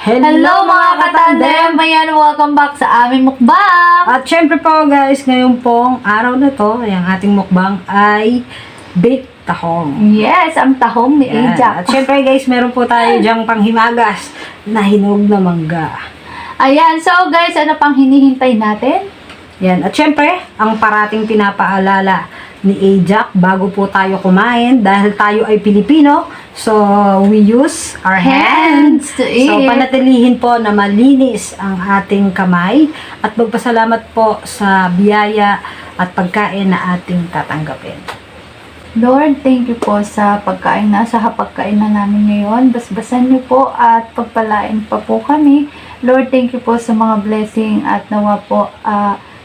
Hello mga ka-tandem! Ayan, welcome back sa aming mukbang! At syempre po guys, ngayon pong araw na to, ang ating mukbang ay baked tahong. Yes, ang tahong ni Ajack. At syempre guys, meron po tayo dyang panghimagas na hinog na mangga. Ayan, so guys, ano pang hinihintay natin? Yan. At syempre, ang parating pinapaalala ni Ajack bago po tayo kumain dahil tayo ay Pilipino, so we use our hands to eat. So panatilihin po na malinis ang ating kamay at magpasalamat po sa biyaya at pagkain na ating tatanggapin. Lord, thank you po sa pagkain na, sa hapagkain na namin ngayon. Basbasan niyo po at pagpalain pa po kami. Lord, thank you po sa mga blessing at nawa po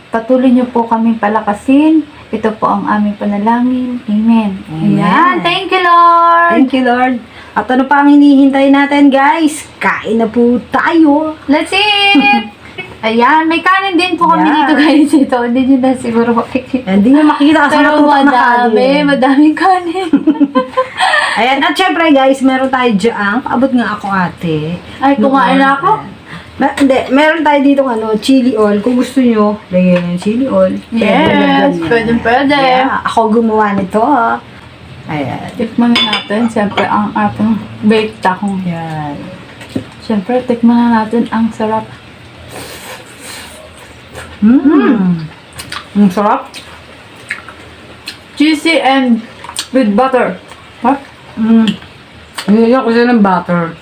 patuloy niyo po kaming palakasin. Ito po ang aming panalangin. Amen. Ayan. Thank you, Lord. Thank you, Lord. At ano pa ang hinihintay natin, guys? Kain na po tayo. Let's eat! Ayan, may kanin din po kami Yan. dito guys. Ito, hindi nyo na siguro makikita. Hindi nyo makita kasi Pero matutok na kanin. madaming kanin. Ayan, at syempre guys, meron tayo dyang. Paabot nga ako ate. Ay, kumain na ako. Hindi, meron tayo dito chili oil. Kung gusto nyo, lagyan ng chili oil. Yes, pwede. Yeah, ako gumawa nito. Ayan. Tikman na natin, siyempre, ang ating baked tahong. Yan. Siyempre, tikman na natin ang sarap. Ang sarap. Cheesy and with butter. What? Nilagyan ko siya ng butter.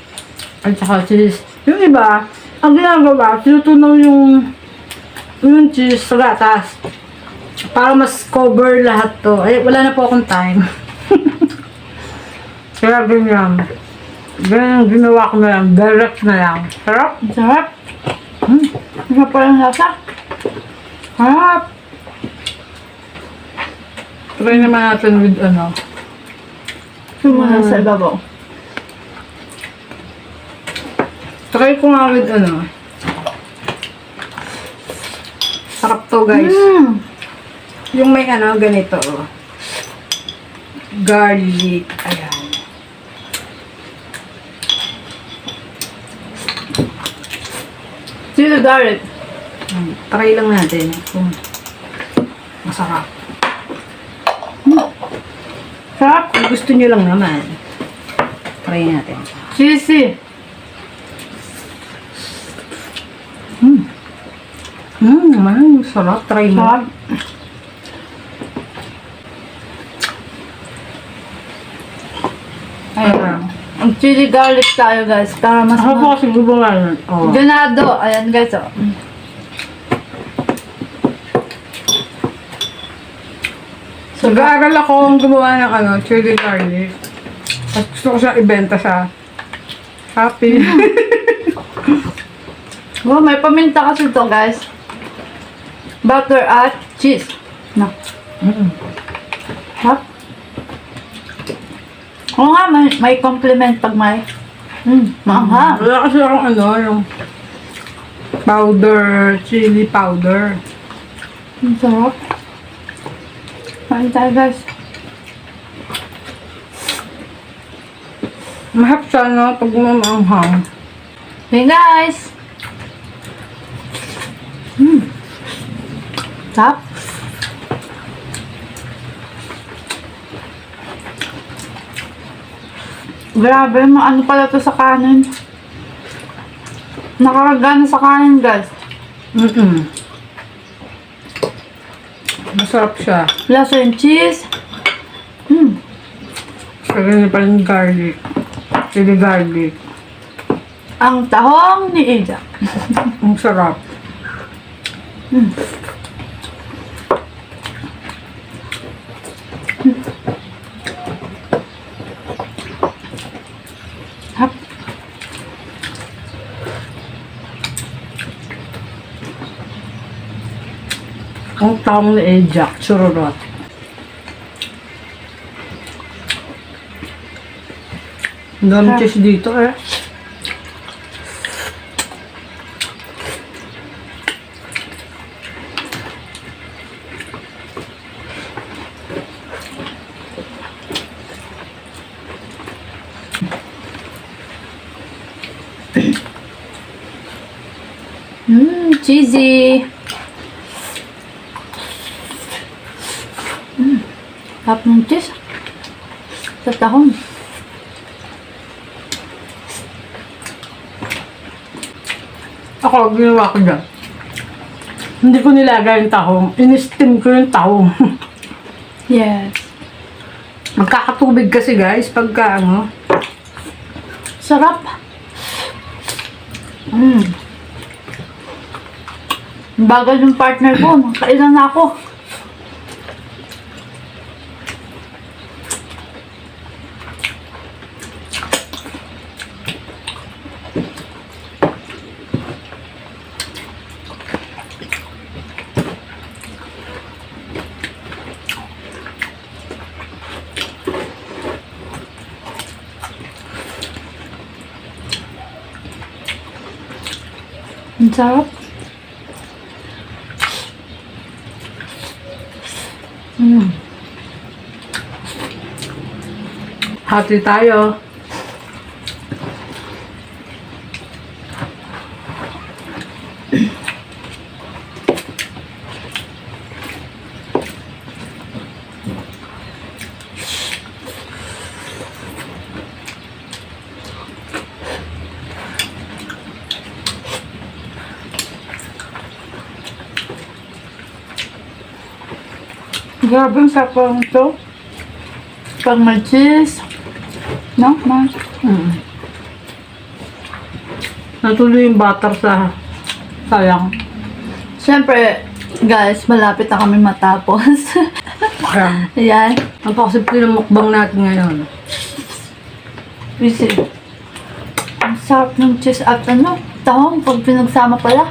At saka cheese. Yung iba, ang ginagawa, tinutunaw yung cheese sa gatas. Para mas cover lahat to. Ay, wala na po akong time. Kaya ganyan. Ganyan ginawa ko na lang. Direct na lang. Sarap. Ang sarap. Sarap pa lang lasa. Sarap. Try naman natin with Sumuna sa ibabaw. Try ko nga with sarap to guys. Yung may ganito. Garlic. Ayan. Chili garlic. Try lang natin kung masarap. Sarap. Kung gusto nyo lang naman, try natin. Cheesy. Man, sarap. Try mo. Sarap. Ayan. Ang chili garlic tayo guys. Para mas Ako po kasi gumawa. Oh. ganado. Ayan guys. Oh. So, nag-aaral ako ang gumawa ng chili garlic. At gusto ko siya ibenta sa Shopee. Oh, may paminta kasi ito guys. Butter at cheese. No. Hap. Oo nga, may compliment pag may maanghang. Wala kasi akong yung powder, chili powder. Ang sarap. Kain tayo guys. Mahap siya pag mamanghang. Hey guys. Sarap. Grabe, ano pala to sa kanin. Nakakagana sa kanin guys. Masarap siya. Lasa yung cheese. Kaya niya pa rin garlic. Chili garlic. Ang tahong ni Ajack. Ang sarap. Hap. Ang tahong ni Ajack. Chururot. Ang dami cheese dito Cheesy. Sarap ng cheese. Sa tahong. Ako, ginawa ko dyan. Hindi ko nilagay yung tahong. In-steam ko yung tahong. Yes. Magkakatubig kasi guys, pagka ano. Sarap. Bagal yung partner ko. Kailan na ako. Ang sarap. Hati tayo. Grabe ang sarap lang ito. Pag may cheese. No? Ma? Natuloy yung butter sa sayang. Siyempre, guys, malapit na kami matapos. Ayan. Ayan. Napakasimple ng mukbang natin ngayon. Easy. Ang sarap ng cheese at ano, tahong pag pinagsama pala.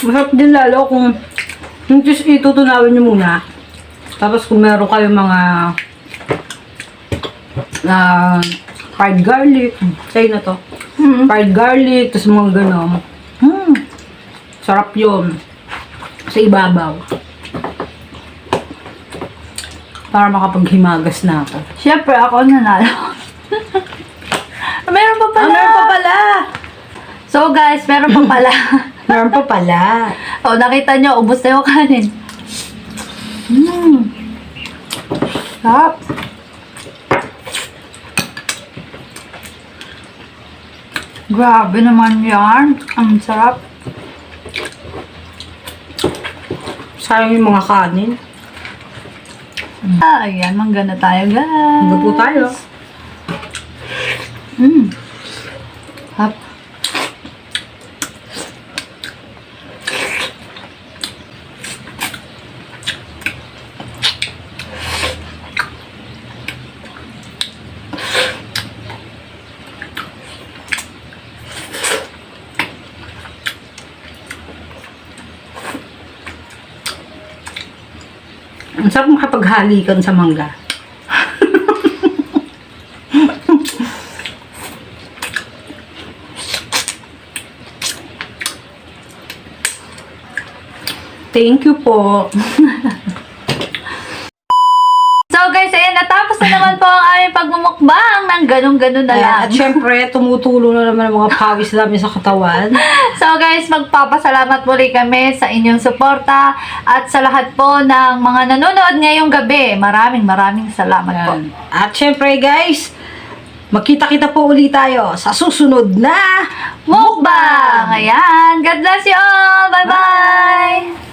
Masarap din lalo kung yung cheese itutunawin nyo muna. Tapos kung meron kayo mga fried garlic, sa'yo na to. Fried garlic, tapos mga gano'n. Sarap yun. Sa ibabaw. Para makapaghimagas na ako. Siyempre, ako nanalo. Meron pa pala. Meron pa pala. So guys, meron pa pala. Meron pa pala. O, nakita nyo, ubos na yung kanin. Sarap. Grabe naman yan. Ang sarap. Sayang yung mga kanin. Ayan, mangga na tayo, guys. Mangga po tayo. Hap. Ang sarap makapaghalikan sa mangga. Thank you po. So guys, ayan, natapos na naman po ang aming pagmumukbang ng ganun-ganun na lang. At syempre, tumutulong na naman ang mga pawis namin sa katawan. So guys, magpapasalamat muli kami sa inyong suporta at sa lahat po ng mga nanonood ngayong gabi. Maraming salamat po. Ayan. At syempre guys, magkita-kita po ulit tayo sa susunod na Mukbang! Ayan, God bless you all! Bye-bye!